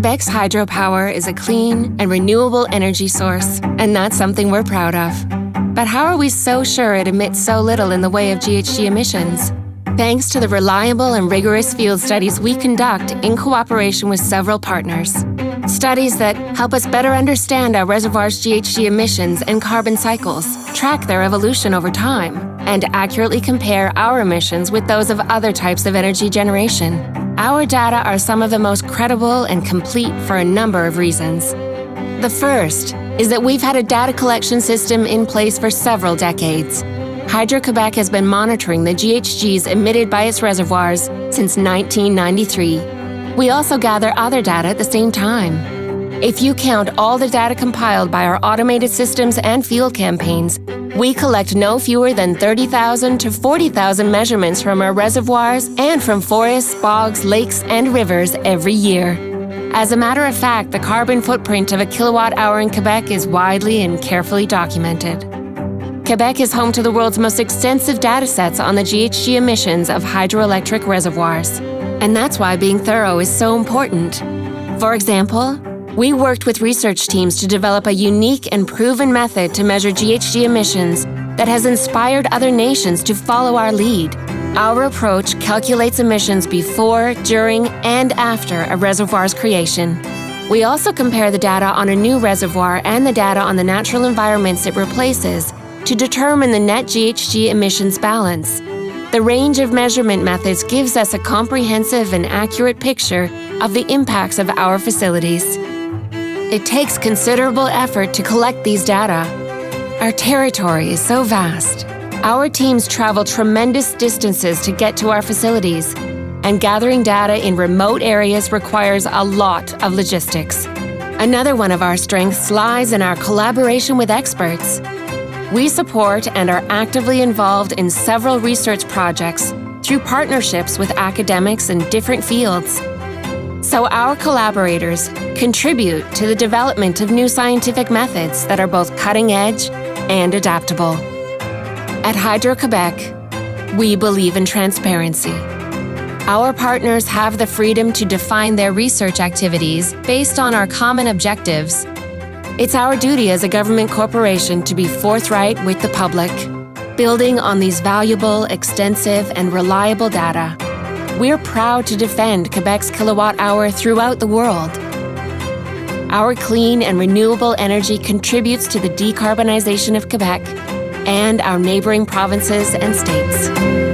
Quebec's hydropower is a clean and renewable energy source, and that's something we're proud of. But how are we so sure it emits so little in the way of GHG emissions? Thanks to the reliable and rigorous field studies we conduct in cooperation with several partners. Studies that help us better understand our reservoirs' GHG emissions and carbon cycles, track their evolution over time, and accurately compare our emissions with those of other types of energy generation. Our data are some of the most credible and complete for a number of reasons. The first is that we've had a data collection system in place for several decades. Hydro-Québec has been monitoring the GHGs emitted by its reservoirs since 1993. We also gather other data at the same time. If you count all the data compiled by our automated systems and field campaigns, we collect no fewer than 30,000 to 40,000 measurements from our reservoirs and from forests, bogs, lakes, and rivers every year. As a matter of fact, the carbon footprint of a kilowatt-hour in Quebec is widely and carefully documented. Quebec is home to the world's most extensive datasets on the GHG emissions of hydroelectric reservoirs. And that's why being thorough is so important. For example, we worked with research teams to develop a unique and proven method to measure GHG emissions that has inspired other nations to follow our lead. Our approach calculates emissions before, during, and after a reservoir's creation. We also compare the data on a new reservoir and the data on the natural environments it replaces to determine the net GHG emissions balance. The range of measurement methods gives us a comprehensive and accurate picture of the impacts of our facilities. It takes considerable effort to collect these data. Our territory is so vast. Our teams travel tremendous distances to get to our facilities, and gathering data in remote areas requires a lot of logistics. Another one of our strengths lies in our collaboration with experts. We support and are actively involved in several research projects through partnerships with academics in different fields. So our collaborators contribute to the development of new scientific methods that are both cutting-edge and adaptable. At Hydro-Québec, we believe in transparency. Our partners have the freedom to define their research activities based on our common objectives. It's our duty as a government corporation to be forthright with the public. Building on these valuable, extensive, and reliable data, we're proud to defend Quebec's kilowatt-hour throughout the world. Our clean and renewable energy contributes to the decarbonization of Quebec and our neighboring provinces and states.